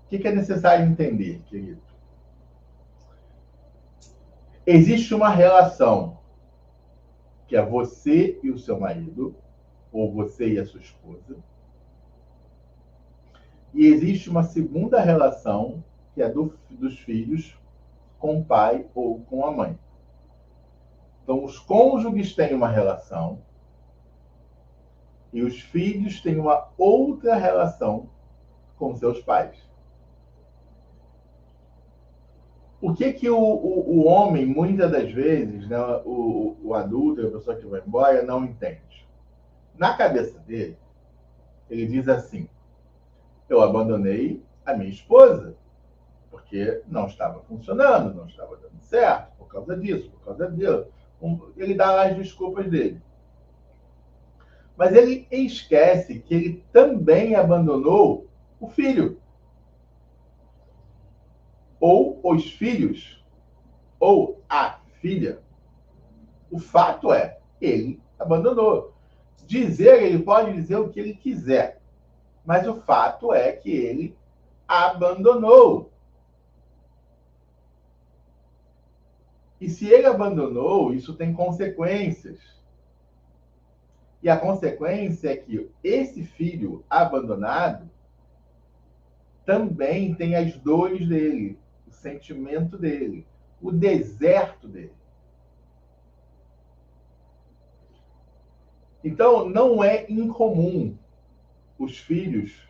O que é necessário entender, querido? Existe uma relação que é você e o seu marido, ou você e a sua esposa, e existe uma segunda relação que é dos filhos com o pai ou com a mãe. Então, os cônjuges têm uma relação e os filhos têm uma outra relação com seus pais. O que o homem, muitas das vezes, né, o adulto, a pessoa que vai embora, não entende? Na cabeça dele, ele diz assim: eu abandonei a minha esposa porque não estava funcionando, não estava dando certo, por causa disso, por causa daquilo. Ele dá as desculpas dele. Mas ele esquece que ele também abandonou o filho, ou os filhos, ou a filha. O fato é, ele abandonou. Dizer, ele pode dizer o que ele quiser, mas o fato é que ele abandonou. E se ele abandonou, isso tem consequências. E a consequência é que esse filho abandonado também tem as dores dele, o sentimento dele, o deserto dele. Então, não é incomum os filhos,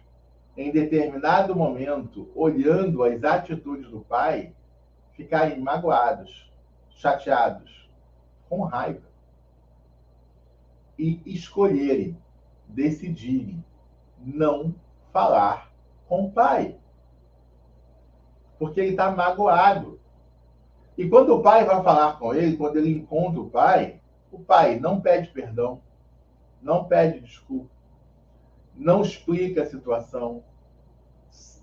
em determinado momento, olhando as atitudes do pai, ficarem magoados, chateados, com raiva. E escolherem, decidirem não falar com o pai. Porque ele está magoado. E quando o pai vai falar com ele, quando ele encontra o pai não pede perdão, não pede desculpa, não explica a situação,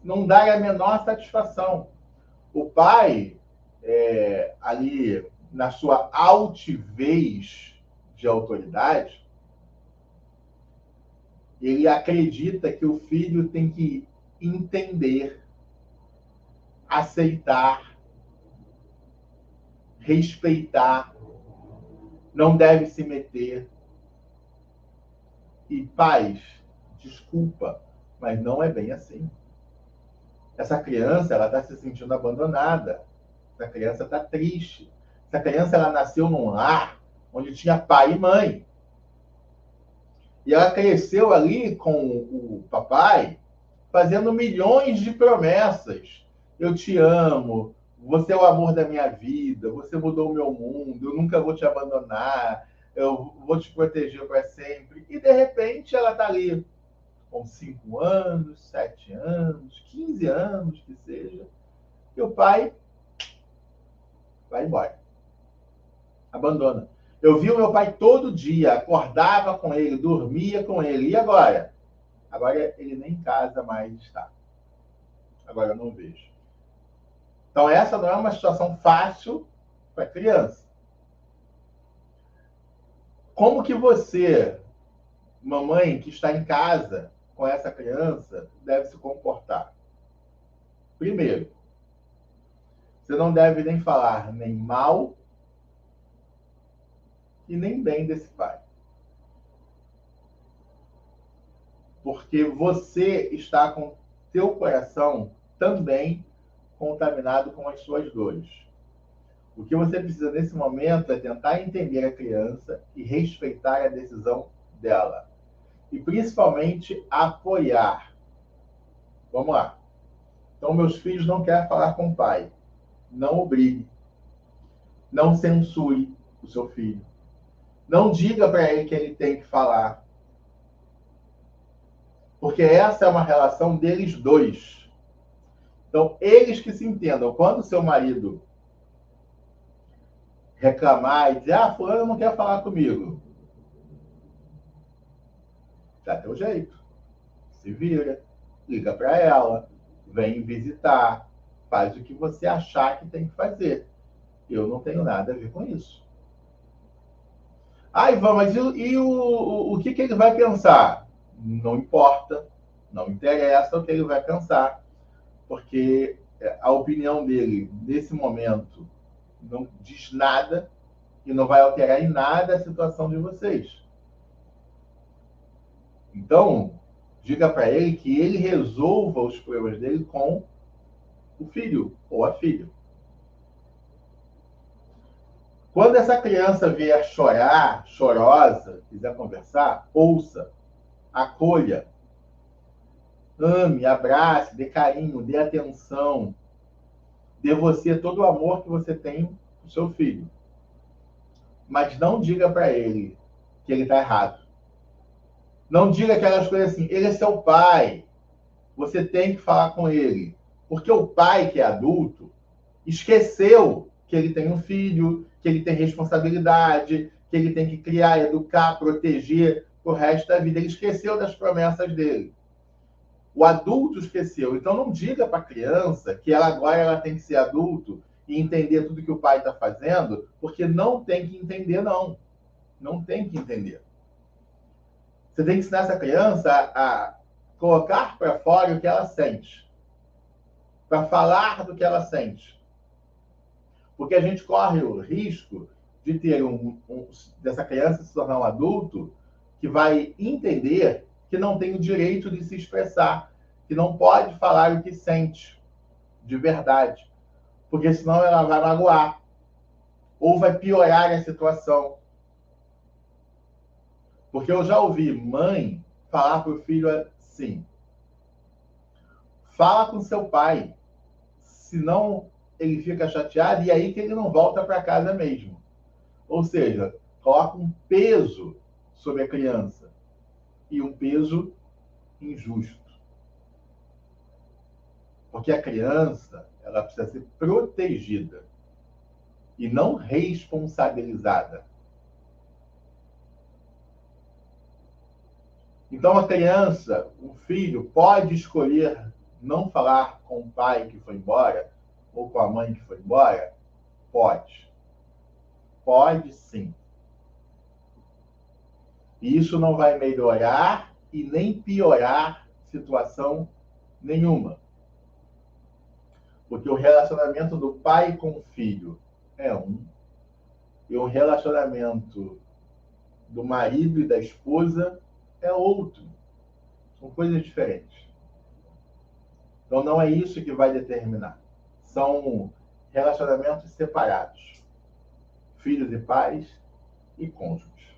não dá a menor satisfação. O pai, ali, na sua altivez de autoridade, ele acredita que o filho tem que entender, aceitar, respeitar, não deve se meter. E pais, desculpa, mas não é bem assim. Essa criança, ela está se sentindo abandonada. Essa criança está triste. Essa criança, ela nasceu num lar onde tinha pai e mãe. E ela cresceu ali com o papai, fazendo milhões de promessas. Eu te amo, você é o amor da minha vida, você mudou o meu mundo, eu nunca vou te abandonar, eu vou te proteger para sempre. E, de repente, ela está ali com 5 anos, 7 anos, 15 anos, que seja, e o pai vai embora. Abandona. Eu vi o meu pai todo dia, acordava com ele, dormia com ele. E agora? Agora ele nem em casa mais está. Agora eu não vejo. Então essa não é uma situação fácil para a criança. Como que você, mamãe que está em casa com essa criança, deve se comportar? Primeiro, você não deve nem falar nem mal e nem bem desse pai. Porque você está com teu coração também contaminado com as suas dores. O que você precisa nesse momento é tentar entender a criança e respeitar a decisão dela. E principalmente apoiar. Vamos lá. Então, meus filhos não querem falar com o pai. Não obrigue. Não censure o seu filho. Não diga para ele que ele tem que falar. Porque essa é uma relação deles dois. Então, eles que se entendam. Quando o seu marido reclamar e dizer, fulano não quer falar comigo, dá teu jeito. Se vira, liga para ela, vem visitar, faz o que você achar que tem que fazer. Eu não tenho nada a ver com isso. Ivan, mas o que ele vai pensar? Não importa, não interessa o que ele vai pensar. porque a opinião dele, nesse momento, não diz nada e não vai alterar em nada a situação de vocês. Então, diga para ele que ele resolva os problemas dele com o filho ou a filha. Quando essa criança vier chorar, chorosa, quiser conversar, ouça, acolha, ame, abrace, dê carinho, dê atenção, dê você todo o amor que você tem pro seu filho. Mas não diga para ele que ele está errado. Não diga aquelas coisas assim, ele é seu pai, você tem que falar com ele. Porque o pai, que é adulto, esqueceu que ele tem um filho, que ele tem responsabilidade, que ele tem que criar, educar, proteger o resto da vida. Ele esqueceu das promessas dele. O adulto esqueceu. Então não diga para a criança que ela agora ela tem que ser adulto e entender tudo que o pai está fazendo, porque não tem que entender, não. Não tem que entender. Você tem que ensinar essa criança a colocar para fora o que ela sente, para falar do que ela sente. Porque a gente corre o risco de ter dessa criança se tornar um adulto que vai entender que não tem o direito de se expressar, que não pode falar o que sente de verdade, porque senão ela vai magoar ou vai piorar a situação. Porque eu já ouvi mãe falar para o filho assim: fala com seu pai, senão ele fica chateado e aí que ele não volta para casa mesmo. Ou seja, coloca um peso sobre a criança e um peso injusto. Porque a criança, ela precisa ser protegida e não responsabilizada. Então a criança, o filho, pode escolher não falar com o pai que foi embora ou com a mãe que foi embora? Pode. Pode sim. E isso não vai melhorar e nem piorar situação nenhuma. Porque o relacionamento do pai com o filho é um, e o relacionamento do marido e da esposa é outro. São coisas diferentes. Então não é isso que vai determinar. São relacionamentos separados. Filhos e pais e cônjuges.